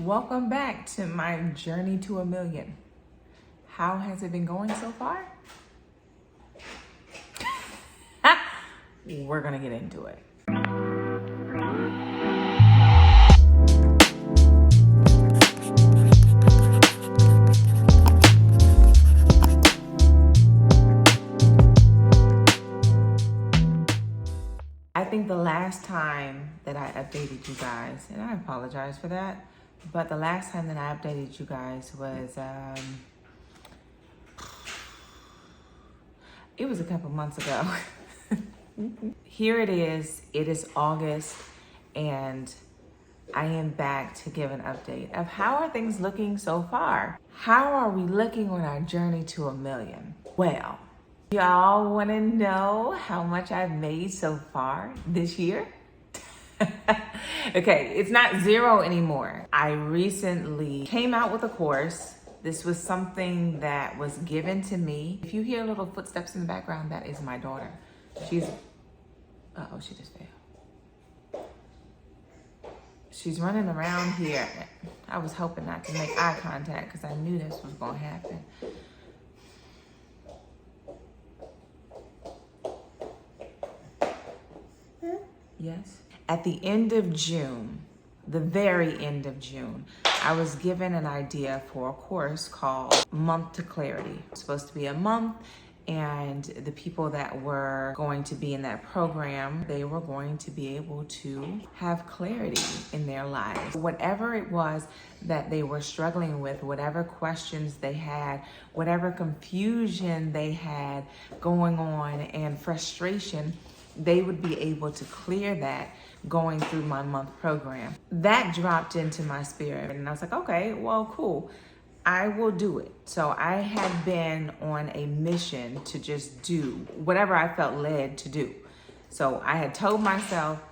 Welcome back to my journey to 1,000,000. How has it been going so far? We're gonna get into it. I think the last time that I updated you guys, and I apologize for that, but the last time that I updated you guys was, it was a couple months ago. Here it is August, and I am back to give an update of how are things looking so far? How are we looking on our journey to 1,000,000? Well, y'all wanna know how much I've made so far this year? Okay, it's not zero anymore. I recently came out with a course. This was something that was given to me. If you hear little footsteps in the background, that is my daughter. She just fell. She's running around here. I was hoping not to make eye contact because I knew this was gonna happen. Yes. At the end of June, the very end of June, I was given an idea for a course called Month to Clarity. It's supposed to be a month, and the people that were going to be in that program, they were going to be able to have clarity in their lives. Whatever it was that they were struggling with, whatever questions they had, whatever confusion they had going on and frustration, they would be able to clear that going through my month program. That dropped into my spirit, and I was like, okay, well, cool. I will do it. So I had been on a mission to just do whatever I felt led to do. So I had told myself,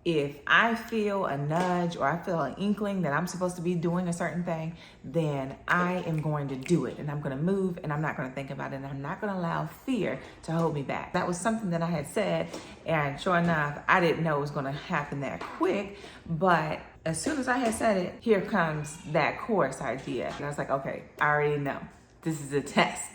if I feel a nudge or I feel an inkling that I'm supposed to be doing a certain thing, then I am going to do it, and I'm going to move, and I'm not going to think about it, and I'm not going to allow fear to hold me back. That was something that I had said, and sure enough, I didn't know it was going to happen that quick, but as soon as I had said it, here comes that course idea. And I was like, okay, I already know. This is a test.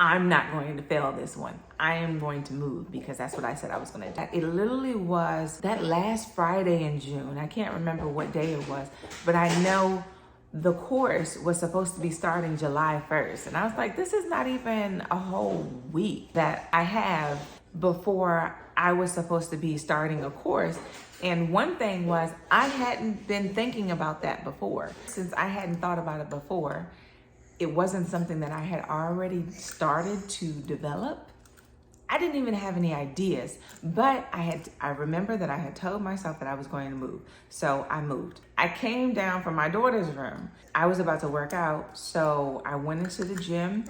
I'm not going to fail this one. I am going to move because that's what I said I was going to do. It literally was that last Friday in June. I can't remember what day it was, but I know the course was supposed to be starting July 1st. And I was like, this is not even a whole week that I have before I was supposed to be starting a course. And one thing was, I hadn't been thinking about that before. Since I hadn't thought about it before, it wasn't something that I had already started to develop. I didn't even have any ideas, but I remember that I had told myself that I was going to move. So I moved. I came down from my daughter's room. I was about to work out, so I went into the gym,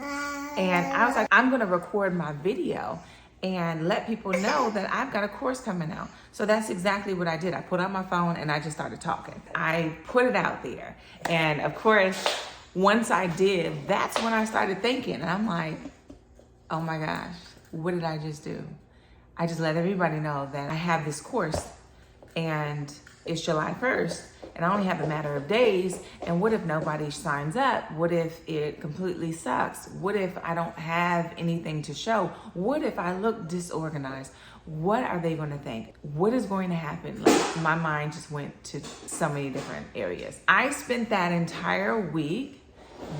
and I was like, I'm gonna record my video and let people know that I've got a course coming out. So that's exactly what I did. I put on my phone and I just started talking. I put it out there. And of course, once I did, that's when I started thinking. And I'm like, oh my gosh, what did I just do? I just let everybody know that I have this course, and it's July 1st, and I only have a matter of days. And what if nobody signs up? What if it completely sucks? What if I don't have anything to show? What if I look disorganized? What are they going to think? What is going to happen? Like, my mind just went to so many different areas. I spent that entire week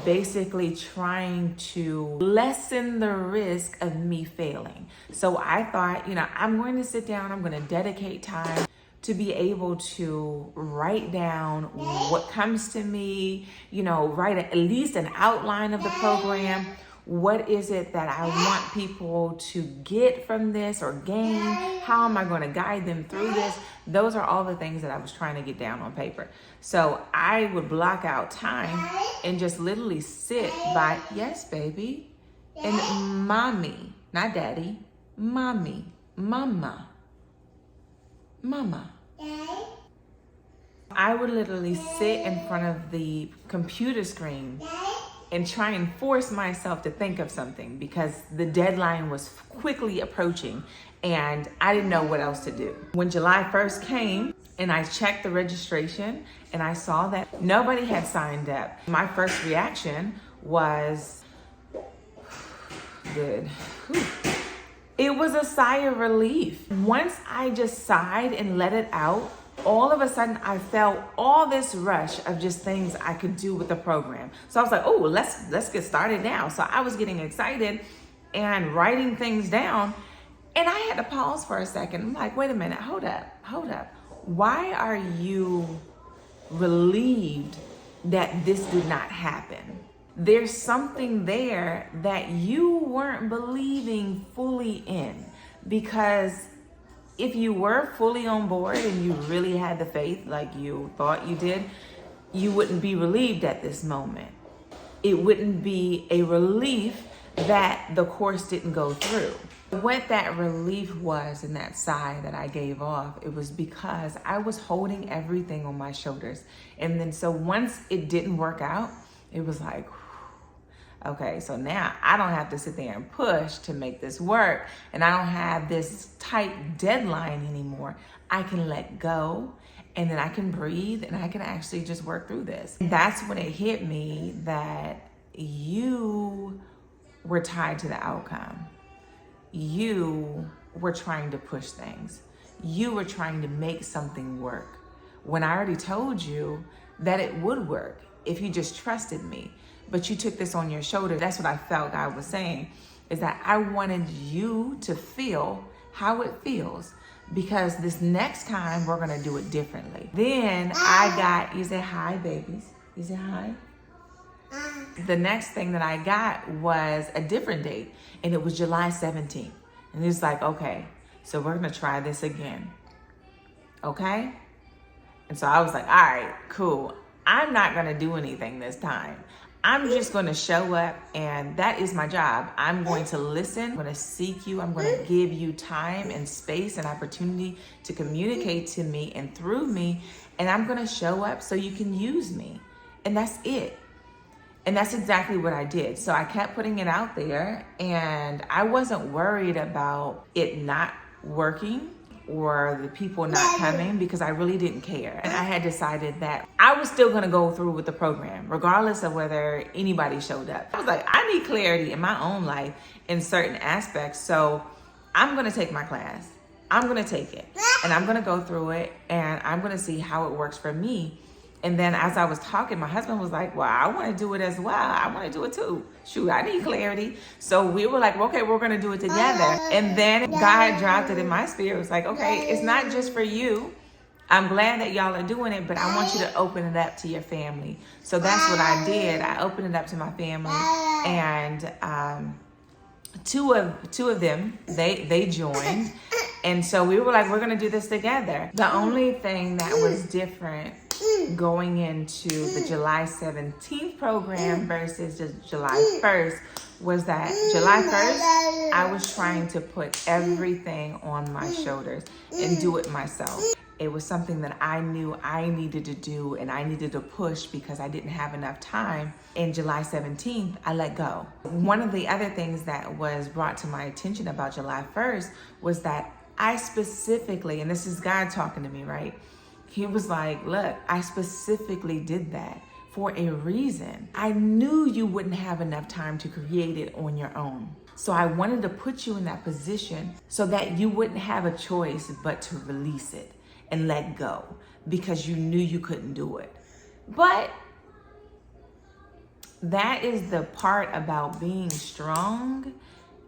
basically trying to lessen the risk of me failing. So I thought, I'm going to sit down, I'm going to dedicate time to be able to write down what comes to me, write at least an outline of the program. What is it that I want people to get from this or gain? How am I going to guide them through this? Those are all the things that I was trying to get down on paper. So I would block out time and just literally sit by, yes, baby, and mommy, not daddy, mommy, mama. I would literally sit in front of the computer screen and try and force myself to think of something because the deadline was quickly approaching and I didn't know what else to do. When July 1st came and I checked the registration and I saw that nobody had signed up, my first reaction was, good. Whew. It was a sigh of relief. Once I just sighed and let it out, all of a sudden I felt all this rush of just things I could do with the program. So I was like, oh, let's get started now. So I was getting excited and writing things down, and I had to pause for a second. I'm like, wait a minute, hold up. Why are you relieved that this did not happen? There's something there that you weren't believing fully in, because if you were fully on board and you really had the faith like you thought you did, you wouldn't be relieved at this moment. It wouldn't be a relief that the course didn't go through. What that relief was in that sigh that I gave off, it was because I was holding everything on my shoulders. And then so once it didn't work out, it was like, okay, so now I don't have to sit there and push to make this work, and I don't have this tight deadline anymore. I can let go, and then I can breathe, and I can actually just work through this. That's when it hit me that you were tied to the outcome. You were trying to push things. You were trying to make something work, when I already told you that it would work if you just trusted me. But you took this on your shoulder. That's what I felt God was saying, is that I wanted you to feel how it feels, because this next time we're gonna do it differently. Then I got, you say hi, babies. You say hi. The next thing that I got was a different date, and it was July 17th. And it's like, okay, so we're gonna try this again, okay? And so I was like, all right, cool. I'm not gonna do anything this time. I'm just going to show up, and that is my job. I'm going to listen. I'm going to seek you. I'm going to give you time and space and opportunity to communicate to me and through me. And I'm going to show up so you can use me. And that's it. And that's exactly what I did. So I kept putting it out there, and I wasn't worried about it not working or the people not coming, because I really didn't care. And I had decided that I was still gonna go through with the program, regardless of whether anybody showed up. I was like, I need clarity in my own life in certain aspects, so I'm gonna take my class. I'm gonna take it, and I'm gonna go through it, and I'm gonna see how it works for me. And then as I was talking, my husband was like, well, I wanna do it as well. I wanna do it too. Shoot, I need clarity. So we were like, okay, we're gonna do it together. And then God dropped it in my spirit. It was like, okay, it's not just for you. I'm glad that y'all are doing it, but I want you to open it up to your family. So that's what I did. I opened it up to my family, and two of them, they joined. And so we were like, we're gonna do this together. The only thing that was different going into the July 17th program versus the July 1st was that July 1st, I was trying to put everything on my shoulders and do it myself. It was something that I knew I needed to do, and I needed to push because I didn't have enough time. In July 17th, I let go. One of the other things that was brought to my attention about July 1st was that I specifically, and this is God talking to me, right? He was like, look, I specifically did that for a reason. I knew you wouldn't have enough time to create it on your own. So I wanted to put you in that position so that you wouldn't have a choice but to release it and let go, because you knew you couldn't do it. But that is the part about being strong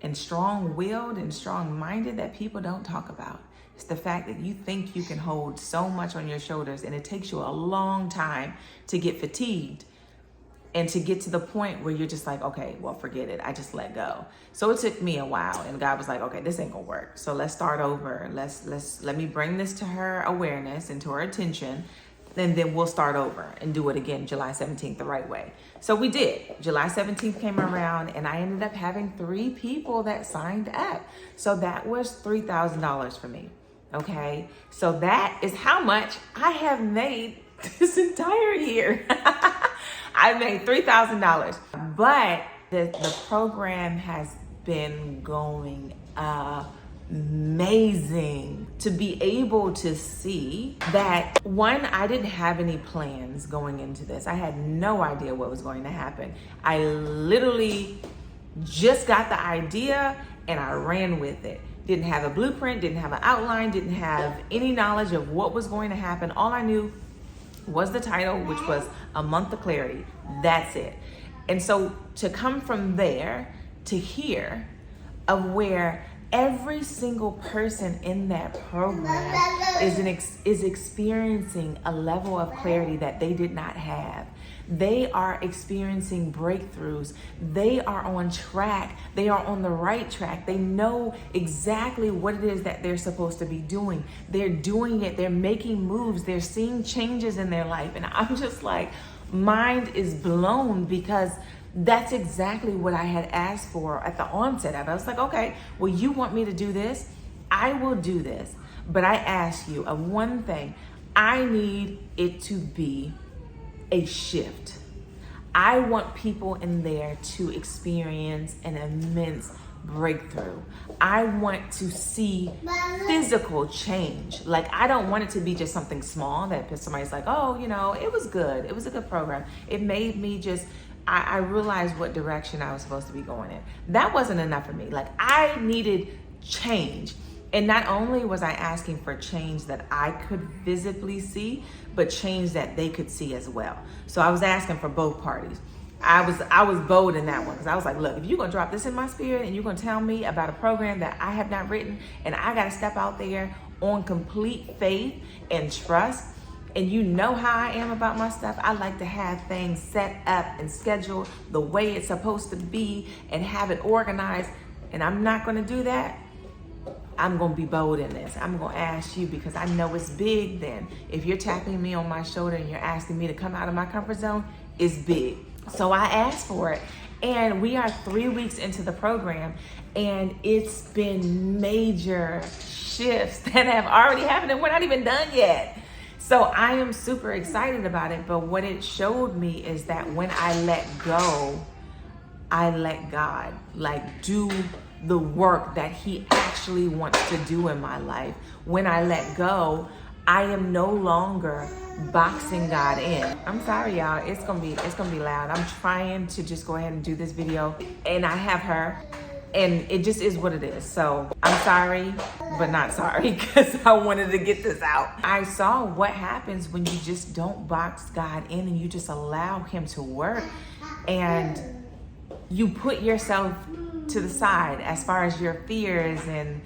and strong-willed and strong-minded that people don't talk about. It's the fact that you think you can hold so much on your shoulders, and it takes you a long time to get fatigued and to get to the point where you're just like, okay, well, forget it. I just let go. So it took me a while, and God was like, okay, this ain't gonna work. So let's start over. Let me bring this to her awareness and to her attention, and then we'll start over and do it again July 17th the right way. So we did. July 17th came around, and I ended up having 3 people that signed up. So that was $3,000 for me. Okay, so that is how much I have made this entire year. I made $3,000, but the program has been going amazing to be able to see that, one, I didn't have any plans going into this. I had no idea what was going to happen. I literally just got the idea and I ran with it. Didn't have a blueprint, didn't have an outline, didn't have any knowledge of what was going to happen. All I knew was the title, which was A Month of Clarity. That's it. And so to come from there to here, of where every single person in that program is experiencing a level of clarity that they did not have. They are experiencing breakthroughs. They are on track. They are on the right track. They know exactly what it is that they're supposed to be doing. They're doing it. They're making moves. They're seeing changes in their life. And I'm just like, mind is blown, because that's exactly what I had asked for at the onset of it. I was like, okay, well, you want me to do this? I will do this. But I ask you of one thing. I need it to be a shift. I want people in there to experience an immense breakthrough. I want to see physical change. Like, I don't want it to be just something small that somebody's like, oh, you know, it was good. It was a good program. It made me just, I realized what direction I was supposed to be going in. That wasn't enough for me. Like, I needed change. And not only was I asking for change that I could visibly see, but change that they could see as well. So I was asking for both parties. I was bold in that one, because I was like, look, if you're gonna drop this in my spirit and you're gonna tell me about a program that I have not written, and I gotta step out there on complete faith and trust, and you know how I am about my stuff. I like to have things set up and scheduled the way it's supposed to be and have it organized, and I'm not gonna do that. I'm gonna be bold in this. I'm gonna ask you, because I know it's big then. If you're tapping me on my shoulder and you're asking me to come out of my comfort zone, it's big. So I asked for it. And we are 3 weeks into the program, and it's been major shifts that have already happened, and we're not even done yet. So I am super excited about it. But what it showed me is that when I let go, I let God do the work that He actually wants to do in my life. When I let go, I am no longer boxing God in. I'm sorry, y'all. It's gonna be loud. I'm trying to just go ahead and do this video, and I have her, and it just is what it is. So I'm sorry, but not sorry, because I wanted to get this out. I saw what happens when you just don't box God in and you just allow Him to work, and you put yourself to the side as far as your fears and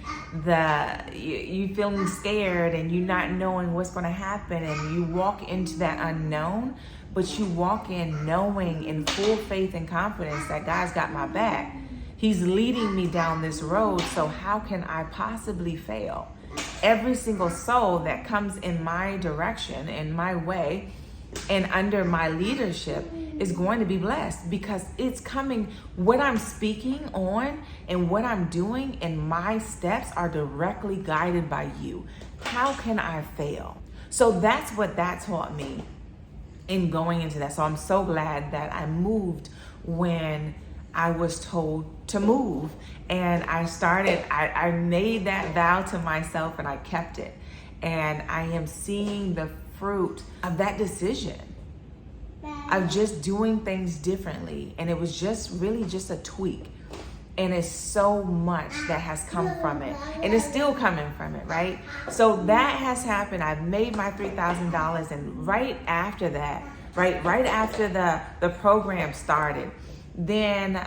you feeling scared and you not knowing what's going to happen, and you walk into that unknown, but you walk in knowing in full faith and confidence that God's got my back. He's leading me down this road, so how can I possibly fail? Every single soul that comes in my direction, in my way, and under my leadership is going to be blessed, because it's coming. What I'm speaking on and what I'm doing and my steps are directly guided by you. How can I fail? So that's what that taught me in going into that. So I'm so glad that I moved when I was told to move, and I made that vow to myself, and I kept it. And I am seeing the fruit of that decision, of just doing things differently. And it was just really just a tweak. And it's so much that has come from it, and it's still coming from it, right? So that has happened. I've made my $3,000, and right after that, right after the program started, then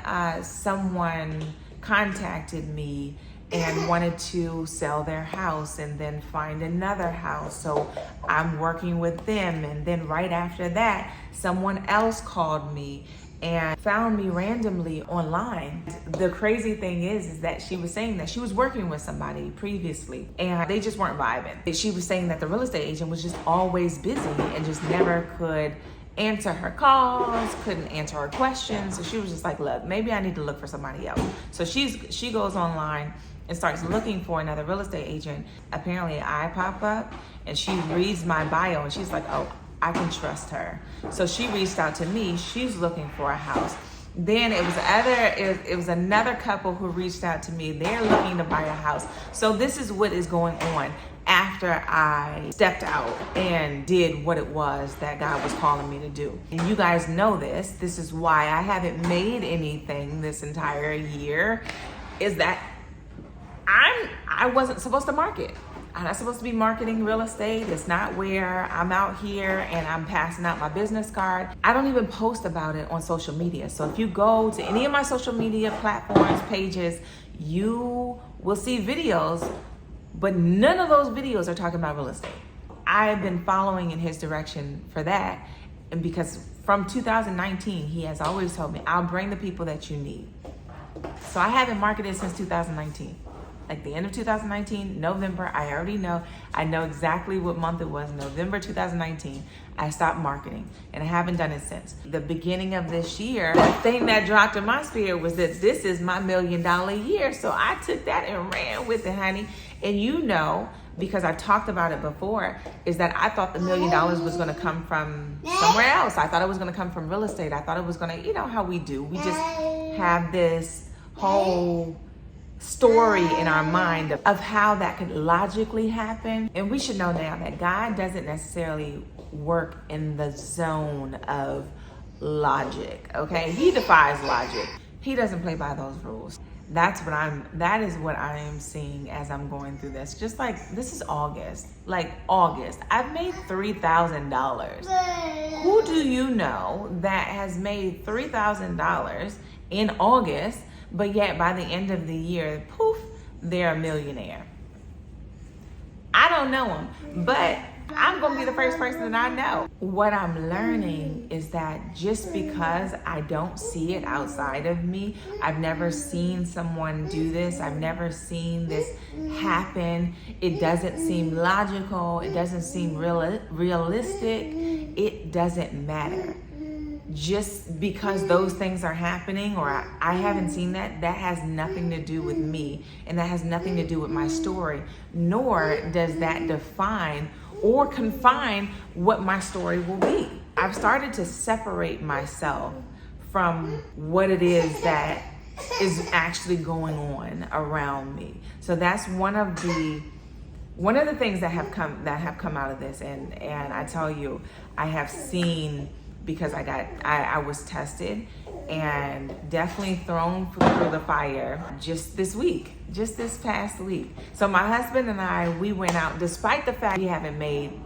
someone contacted me and wanted to sell their house and then find another house. So I'm working with them. And then right after that, someone else called me and found me randomly online. The crazy thing is that she was saying that she was working with somebody previously and they just weren't vibing. She was saying that the real estate agent was just always busy and just never could answer her calls, couldn't answer her questions. So she was just like, look, maybe I need to look for somebody else. So she goes online and starts looking for another real estate agent. Apparently I pop up and she reads my bio and she's like, oh, I can trust her. So she reached out to me. She's looking for a house. Then it was another couple who reached out to me. They're looking to buy a house. So this is what is going on after I stepped out and did what it was that God was calling me to do. And you guys know this. This is why I haven't made anything this entire year, is that I wasn't supposed to market. I'm not supposed to be marketing real estate. It's not where I'm out here and I'm passing out my business card. I don't even post about it on social media. So if you go to any of my social media platforms, pages, you will see videos, but none of those videos are talking about real estate. I've been following in his direction for that. And because from 2019, he has always told me, I'll bring the people that you need. So I haven't marketed since 2019. Like the end of 2019, November, I already know. I know exactly what month it was, November 2019. I stopped marketing and I haven't done it since. The beginning of this year, the thing that dropped in my spirit was that this is my $1 million year. So I took that and ran with it, honey. And you know, because I've talked about it before, is that I thought the $1 million was gonna come from somewhere else. I thought it was gonna come from real estate. I thought it was gonna, you know how we do. We just have this whole story in our mind of how that could logically happen. And we should know now that God doesn't necessarily work in the zone of logic, okay? He defies logic. He doesn't play by those rules. That is what I am seeing as I'm going through this. Just like, this is August. Like August, I've made $3,000. Who do you know that has made $3,000 in August, but yet by the end of the year, poof, they're a millionaire? I don't know them, but I'm gonna be the first person that I know. What I'm learning is that just because I don't see it outside of me, I've never seen someone do this, I've never seen this happen, it doesn't seem logical, it doesn't seem realistic, it doesn't matter. Just because those things are happening or I haven't seen that has nothing to do with me, and that has nothing to do with my story, nor does that define or confine what my story will be. I've started to separate myself from what it is that is actually going on around me. So that's one of the things that have come out of this, and I tell you, I have seen, because I was tested and definitely thrown through the fire just this past week. So my husband and I, we went out, despite the fact we haven't made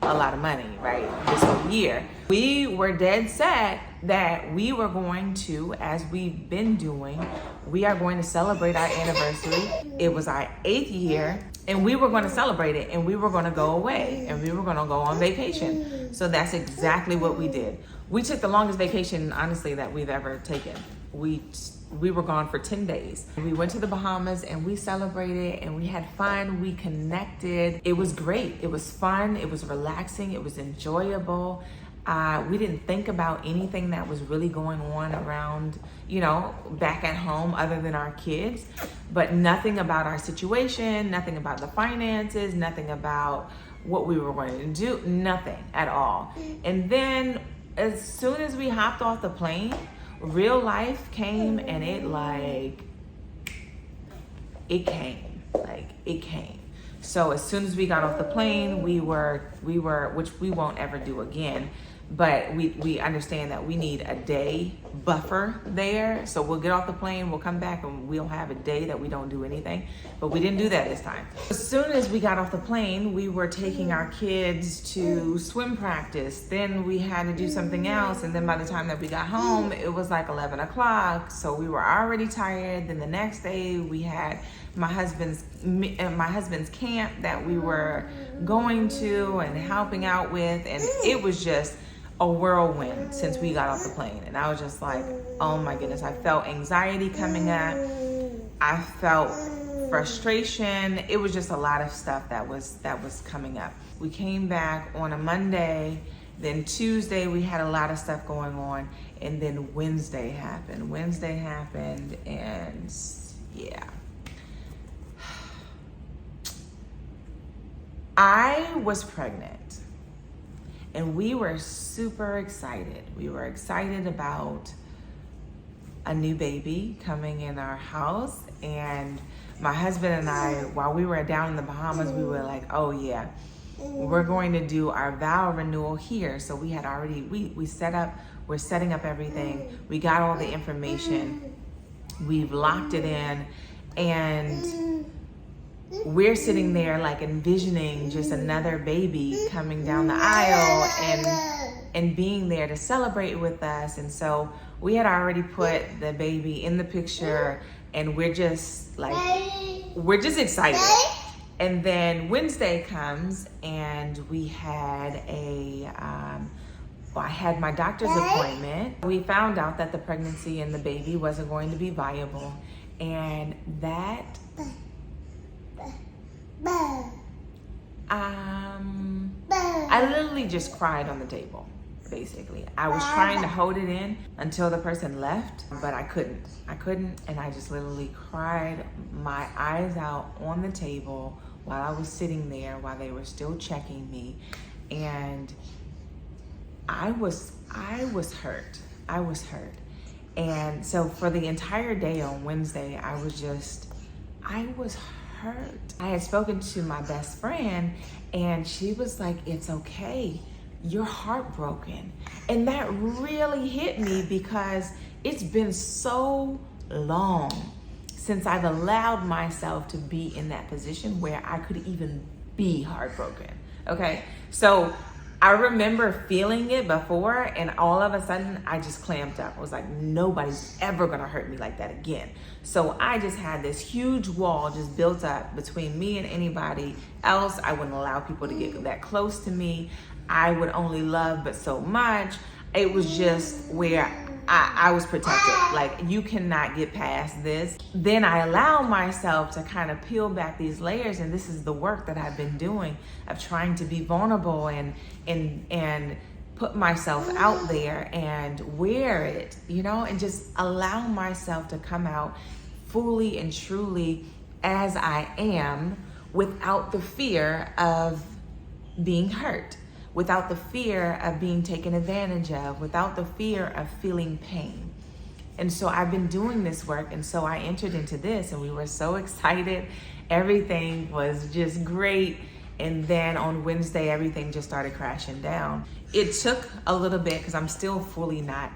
a lot of money, right, this whole year. We were dead set that we were going to, as we've been doing, we are going to celebrate our anniversary. It was our 8th year, and we were going to celebrate it, and we were going to go away, and we were going to go on vacation. So that's exactly what we did. We took the longest vacation, honestly, that we've ever taken. We were gone for 10 days. We went to the Bahamas and we celebrated and we had fun. We connected. It was great. It was fun. It was relaxing. It was enjoyable. We didn't think about anything that was really going on around, back at home other than our kids, but nothing about our situation, nothing about the finances, nothing about what we were going to do, nothing at all. And then as soon as we hopped off the plane, real life came, and it came. So as soon as we got off the plane, we were, which we won't ever do again, but we understand that we need a day buffer there. So we'll get off the plane, we'll come back, and we'll have a day that we don't do anything. But we didn't do that this time. As soon as we got off the plane, we were taking our kids to swim practice. Then we had to do something else. And then by the time that we got home, it was like 11 o'clock. So we were already tired. Then the next day we had my husband's camp that we were going to and helping out with. And it was just a whirlwind since we got off the plane. And I was just like, oh my goodness, I felt anxiety coming up. I felt frustration. It was just a lot of stuff that was coming up. We came back on a Monday, then Tuesday we had a lot of stuff going on, and then Wednesday happened, and yeah. I was pregnant. And we were super excited. We were excited about a new baby coming in our house. And my husband and I, while we were down in the Bahamas, we were like, oh yeah, we're going to do our vow renewal here. So we had already, we're setting up everything. We got all the information. We've locked it in, and we're sitting there like envisioning just another baby coming down the aisle and being there to celebrate with us. And so we had already put the baby in the picture, and we're just excited. And then Wednesday comes, and we had I had my doctor's appointment. We found out that the pregnancy and the baby wasn't going to be viable, and that I literally just cried on the table, basically. I was trying to hold it in until the person left, but I couldn't, and I just literally cried my eyes out on the table while I was sitting there, while they were still checking me. And I was hurt. And so for the entire day on Wednesday, I was hurt. I had spoken to my best friend, and she was like, it's okay, you're heartbroken. And that really hit me, because it's been so long since I've allowed myself to be in that position where I could even be heartbroken, okay? So I remember feeling it before, and all of a sudden I just clamped up. I was like, nobody's ever gonna hurt me like that again. So I just had this huge wall just built up between me and anybody else. I wouldn't allow people to get that close to me. I would only love but so much. It was just where I was protected. Like, you cannot get past this. Then I allow myself to kind of peel back these layers, and this is the work that I've been doing of trying to be vulnerable and put myself out there and wear it, and just allow myself to come out fully and truly as I am, without the fear of being hurt, without the fear of being taken advantage of, without the fear of feeling pain. And so I've been doing this work, and so I entered into this, and we were so excited. Everything was just great. And then on Wednesday, everything just started crashing down. It took a little bit, because I'm still fully not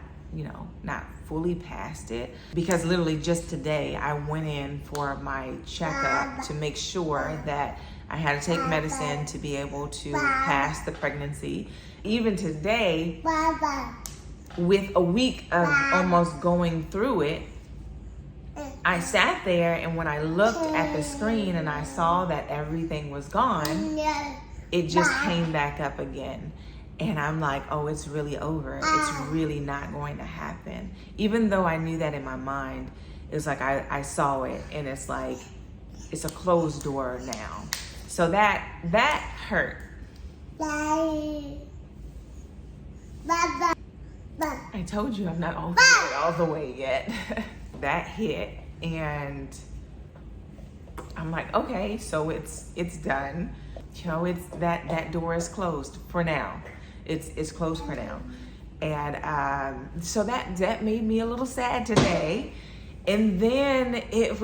fully past it, because literally just today I went in for my checkup to make sure that I had to take medicine to be able to pass the pregnancy. Even today, with a week of almost going through it, I sat there, and when I looked at the screen and I saw that everything was gone, it just came back up again. And I'm like, oh, it's really over. It's really not going to happen. Even though I knew that in my mind, it was like I saw it, and it's like, it's a closed door now. So that hurt. I told you I'm not all the way yet. That hit, and I'm like, okay, so it's done. It's that door is closed for now. It's closed for now. And so that made me a little sad today. And then it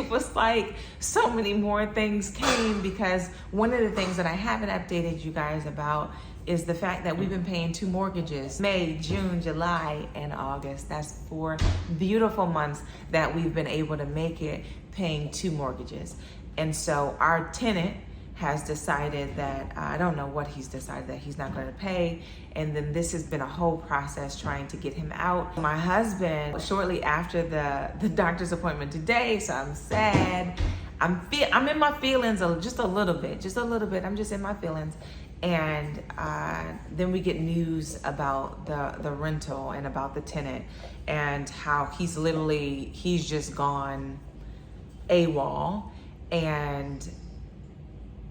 was like so many more things came, because one of the things that I haven't updated you guys about is the fact that we've been paying 2 mortgages, May, June, July, and August. That's 4 beautiful months that we've been able to make it paying 2 mortgages. And so our tenant has decided that, I don't know what he's decided, that he's not gonna pay. And then this has been a whole process trying to get him out. My husband, shortly after the doctor's appointment today, so I'm sad. I'm in my feelings just a little bit. I'm just in my feelings. And then we get news about the rental and about the tenant, and how he's just gone AWOL, and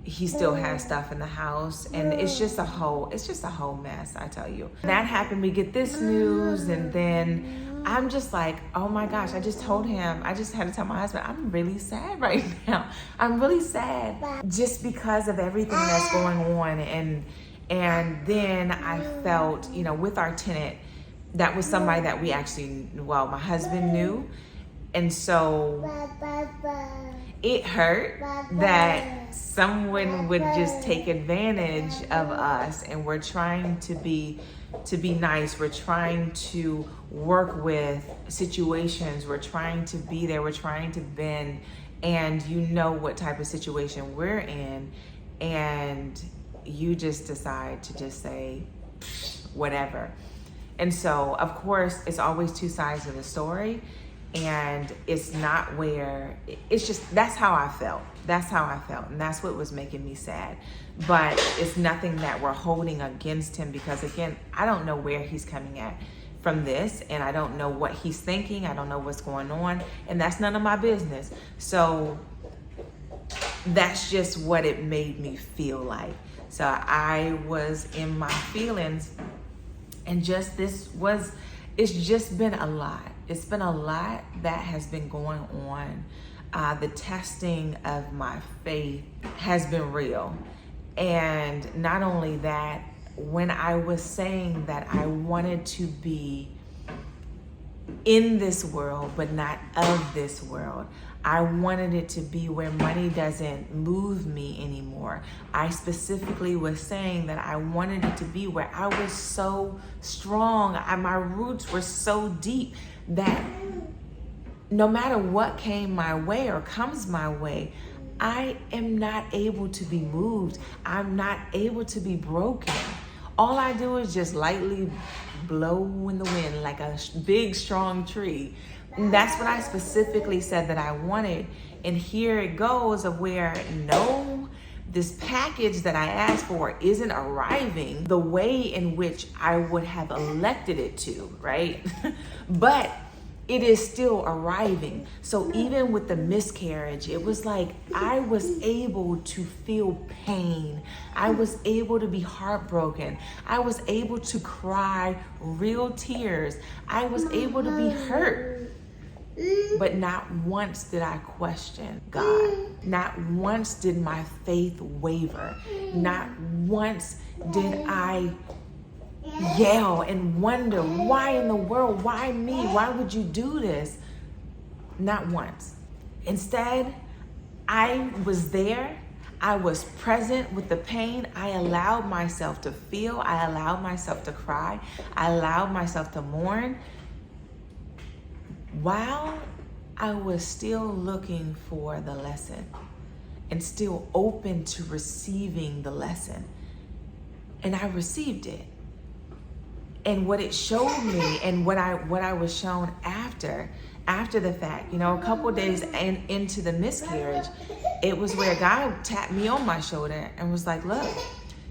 he still has stuff in the house, and it's just a whole mess, I tell you. That happened, we get this news, and then I'm just like, oh my gosh, I just had to tell my husband, I'm really sad right now. I'm really sad just because of everything that's going on. And then I felt, with our tenant, that was somebody that we actually, well, my husband knew. And so it hurt that someone would just take advantage of us, and we're trying to be nice. We're trying to work with situations. We're trying to be there. We're trying to bend, and you know what type of situation we're in, and you just decide to just say whatever. And so, of course, it's always two sides of the story. And it's not where, it's just, that's how I felt. That's how I felt. And that's what was making me sad. But it's nothing that we're holding against him, because again, I don't know where he's coming at from this, and I don't know what he's thinking. I don't know what's going on, and that's none of my business. So that's just what it made me feel like. So I was in my feelings, and just it's just been a lot. It's been a lot that has been going on. The testing of my faith has been real. And not only that, when I was saying that I wanted to be in this world, but not of this world, I wanted it to be where money doesn't move me anymore. I specifically was saying that I wanted it to be where I was so strong, my roots were so deep, that no matter what came my way or comes my way, I am not able to be moved. I'm not able to be broken. All I do is just lightly blow in the wind like a big, strong tree. And that's what I specifically said that I wanted. And here it goes of where, no, this package that I asked for isn't arriving the way in which I would have elected it to, right? But it is still arriving. So even with the miscarriage, it was like I was able to feel pain. I was able to be heartbroken. I was able to cry real tears. I was able to be hurt. But not once did I question God. Not once did my faith waver. Not once did I yell and wonder, why in the world? Why me? Why would you do this? Not once. Instead, I was there. I was present with the pain. I allowed myself to feel. I allowed myself to cry. I allowed myself to mourn, while I was still looking for the lesson and still open to receiving the lesson. And I received it. And what it showed me, and what I was shown after the fact, a couple of days into the miscarriage, it was where God tapped me on my shoulder and was like, look,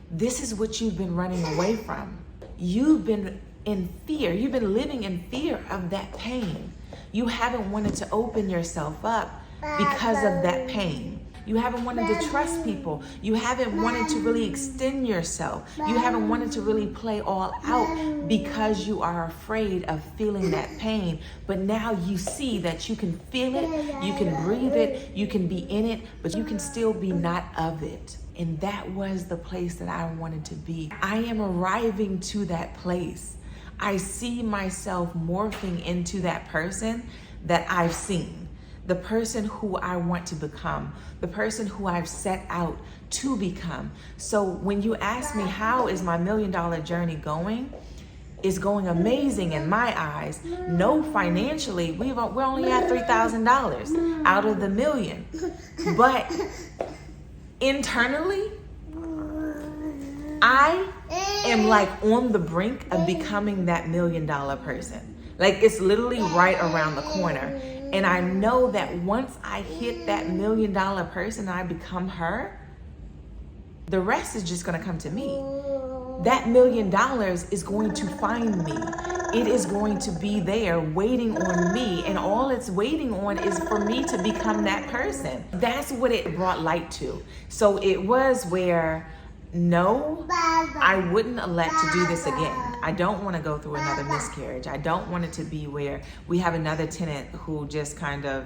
this is what you've been running away from. You've been in fear. You've been living in fear of that pain. You haven't wanted to open yourself up because of that pain. You haven't wanted to trust people. You haven't wanted to really extend yourself. You haven't wanted to really play all out because you are afraid of feeling that pain. But now you see that you can feel it, you can breathe it, you can be in it, but you can still be not of it. And that was the place that I wanted to be. I am arriving to that place. I see myself morphing into that person that I've seen, the person who I want to become, the person who I've set out to become. So when you ask me, how is my $1 million journey going? It's going amazing in my eyes. No, financially, we're only at $3,000 out of the $1 million. But internally, I am like on the brink of becoming that $1 million person. Like, it's literally right around the corner. And I know that once I hit that $1 million person and I become her, the rest is just gonna come to me. That $1 million is going to find me. It is going to be there waiting on me, and all it's waiting on is for me to become that person. That's what it brought light to. So it was where, no, I wouldn't elect to do this again. I don't want to go through another miscarriage. I don't want it to be where we have another tenant who just kind of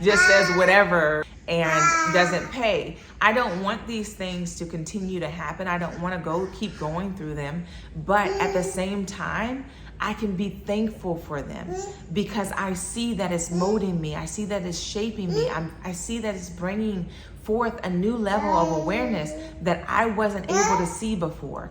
just says whatever and doesn't pay. I don't want these things to continue to happen. I don't want to keep going through them. But at the same time, I can be thankful for them because I see that it's molding me. I see that it's shaping me. I see that it's bringing forth a new level of awareness that I wasn't able to see before.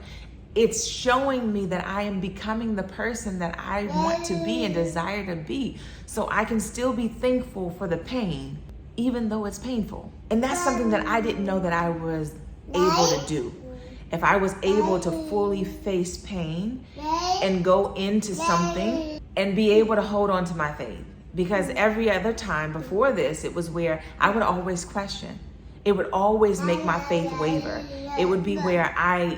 It's showing me that I am becoming the person that I want to be and desire to be. So I can still be thankful for the pain, even though it's painful. And that's something that I didn't know that I was able to do. If I was able to fully face pain and go into something and be able to hold on to my faith. Because every other time before this, it was where I would always question. It would always make my faith waver. It would be where I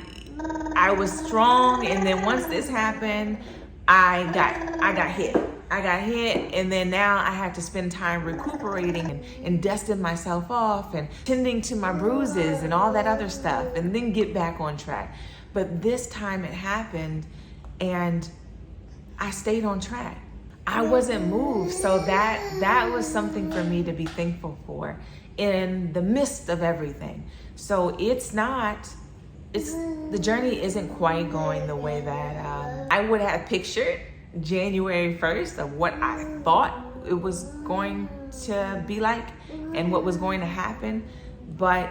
was strong, and then once this happened, I got hit. I got hit, and then now I have to spend time recuperating and dusting myself off and tending to my bruises and all that other stuff, and then get back on track. But this time it happened, and I stayed on track. I wasn't moved, so that was something for me to be thankful for in the midst of everything. So the journey isn't quite going the way that I would have pictured January 1st of what I thought it was going to be like and what was going to happen, but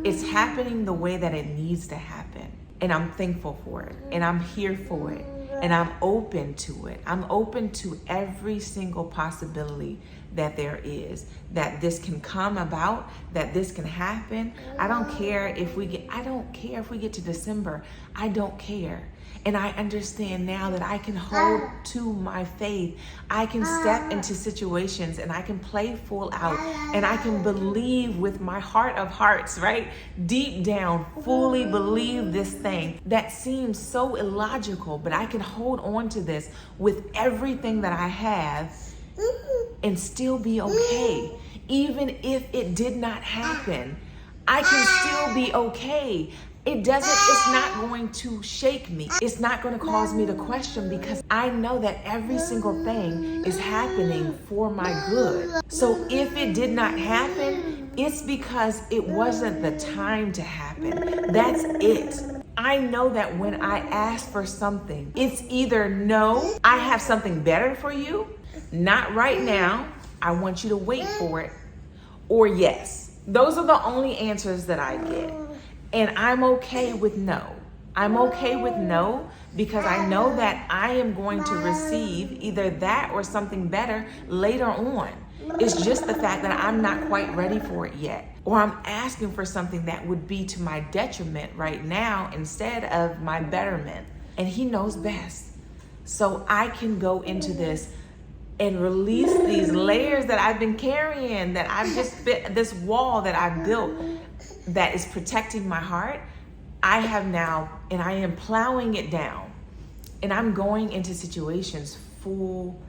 it's happening the way that it needs to happen. And I'm thankful for it, and I'm here for it, and I'm open to it. I'm open to every single possibility that there is, that this can come about, that this can happen. I don't care if we get to December. I don't care. And I understand now that I can hold to my faith. I can step into situations and I can play full out, and I can believe with my heart of hearts, right? Deep down, fully believe this thing that seems so illogical, but I can hold on to this with everything that I have and still be okay. Even if it did not happen, I can still be okay. It's not going to shake me. It's not going to cause me to question, because I know that every single thing is happening for my good. So if it did not happen, it's because it wasn't the time to happen. That's it. I know that when I ask for something, it's either no, I have something better for you, not right now, I want you to wait for it, or yes. Those are the only answers that I get. And I'm okay with no. I'm okay with no because I know that I am going to receive either that or something better later on. It's just the fact that I'm not quite ready for it yet. Or I'm asking for something that would be to my detriment right now instead of my betterment. And he knows best. So I can go into this and release these layers that I've been carrying, that I've just fit, this wall that I've built that is protecting my heart. I have now, and I am plowing it down, and I'm going into situations full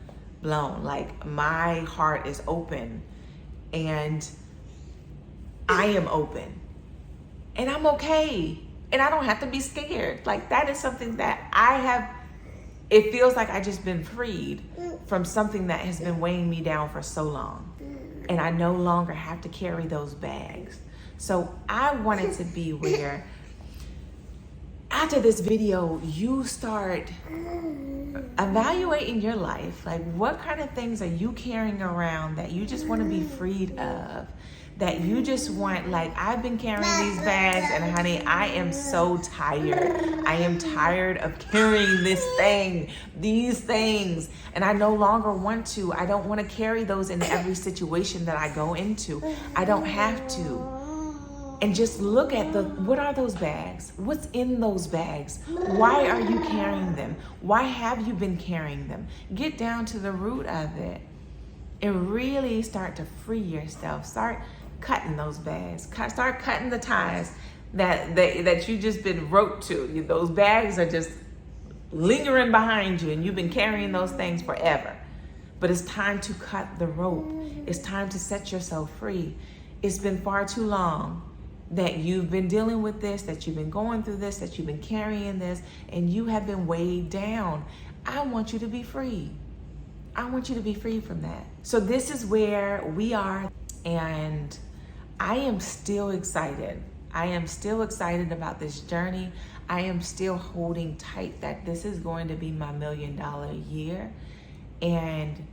blown. Like, my heart is open and I am open, and I'm okay, and I don't have to be scared. Like, that is something that it feels like I just been freed from something that has been weighing me down for so long, and I no longer have to carry those bags. So I want it to be where after this video, you start evaluating your life. Like, what kind of things are you carrying around that you just want to be freed of? That you just want, like, I've been carrying these bags, and honey, I am so tired. I am tired of carrying these things, and I no longer want to. I don't want to carry those in every situation that I go into. I don't have to. And just look at what are those bags? What's in those bags? Why are you carrying them? Why have you been carrying them? Get down to the root of it and really start to free yourself. Start cutting those bags. Start cutting the ties that you just been roped to. Those bags are just lingering behind you, and you've been carrying those things forever. But it's time to cut the rope. It's time to set yourself free. It's been far too long that you've been dealing with this, that you've been going through this, that you've been carrying this, and you have been weighed down. I want you to be free. I want you to be free from that. So this is where we are, and I am still excited. I am still excited about this journey. I am still holding tight that this is going to be my $1 million year. And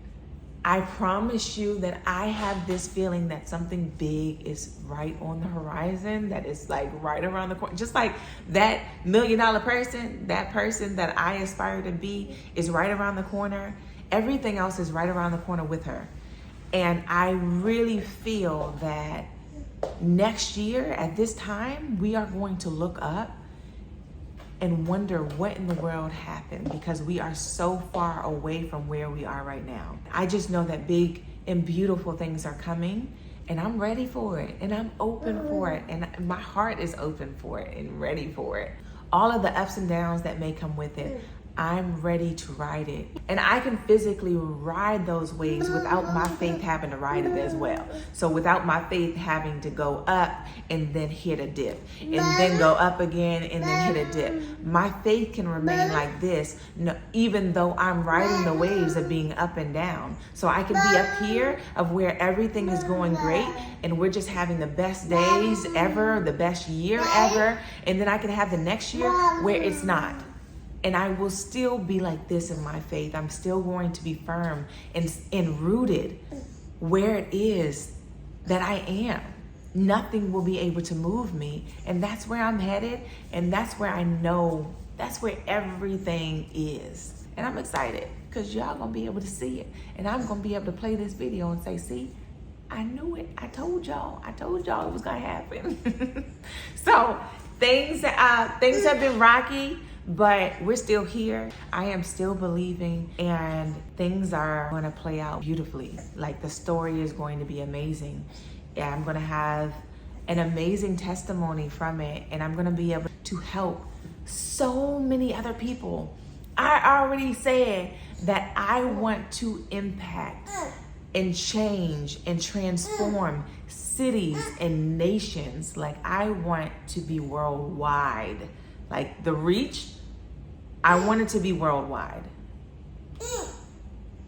I promise you that I have this feeling that something big is right on the horizon, that is like right around the corner. Just like that $1 million person, that person that I aspire to be is right around the corner. Everything else is right around the corner with her. And I really feel that next year at this time, we are going to look up and wonder what in the world happened, because we are so far away from where we are right now. I just know that big and beautiful things are coming, and I'm ready for it, and I'm open for it, and my heart is open for it and ready for it. All of the ups and downs that may come with it, I'm ready to ride it. And I can physically ride those waves without my faith having to ride it as well. So without my faith having to go up and then hit a dip, and then go up again and then hit a dip. My faith can remain like this, even though I'm riding the waves of being up and down. So I can be up here of where everything is going great, and we're just having the best days ever, the best year ever. And then I can have the next year where it's not. And I will still be like this in my faith. I'm still going to be firm and rooted where it is that I am. Nothing will be able to move me. And that's where I'm headed. And that's where I know, that's where everything is. And I'm excited because y'all gonna be able to see it. And I'm gonna be able to play this video and say, see, I knew it. I told y'all it was gonna happen. So things have been rocky, but we're still here. I am still believing, and things are going to play out beautifully. Like, the story is going to be amazing. Yeah, I'm going to have an amazing testimony from it, and I'm going to be able to help so many other people. I already said that I want to impact and change and transform cities and nations. Like, I want to be worldwide. Like, the reach, I want it to be worldwide.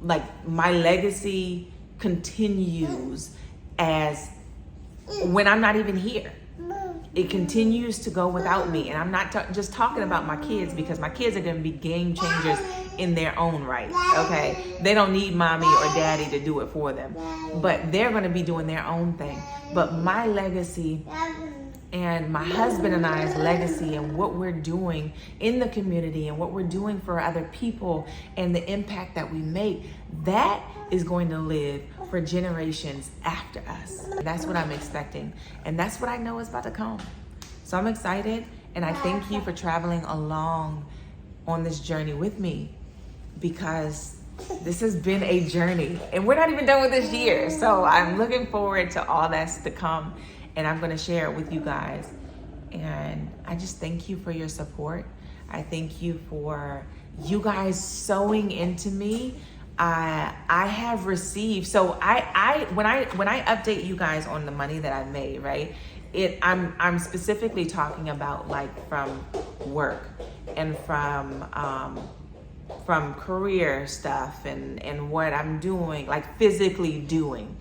Like, my legacy continues as when I'm not even here. It continues to go without me. And I'm not just talking about my kids, because my kids are going to be game changers in their own right, okay? They don't need mommy or daddy to do it for them, but they're going to be doing their own thing. But my legacy and my husband and I's legacy, and what we're doing in the community, and what we're doing for other people, and the impact that we make, that is going to live for generations after us. That's what I'm expecting, and that's what I know is about to come. So I'm excited, and I thank you for traveling along on this journey with me, because this has been a journey, and we're not even done with this year. So I'm looking forward to all that's to come, and I'm going to share it with you guys. And I just thank you for your support. I thank you for you guys sewing into me. I have received, so when I update you guys on the money that I made, right? I'm specifically talking about, like, from work and from career stuff and what I'm doing, like physically doing.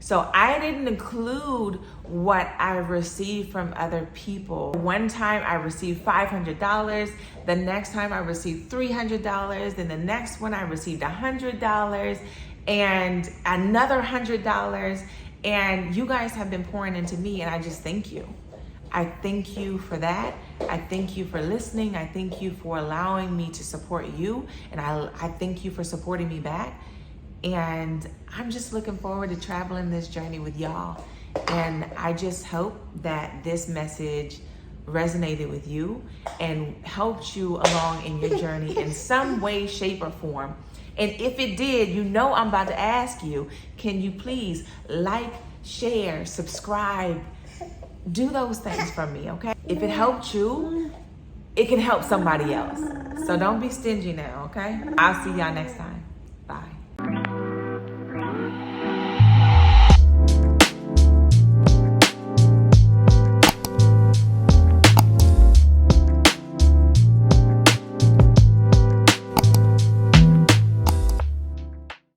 So I didn't include what I received from other people. One time I received $500. The next time I received $300. Then the next one I received $100 and another $100. And you guys have been pouring into me, and I just thank you. I thank you for that. I thank you for listening. I thank you for allowing me to support you. And I thank you for supporting me back. And I'm just looking forward to traveling this journey with y'all. And I just hope that this message resonated with you and helped you along in your journey in some way, shape, or form. And if it did, you know I'm about to ask you, can you please like, share, subscribe, do those things for me, okay? If it helped you, it can help somebody else. So don't be stingy now, okay? I'll see y'all next time. Bye.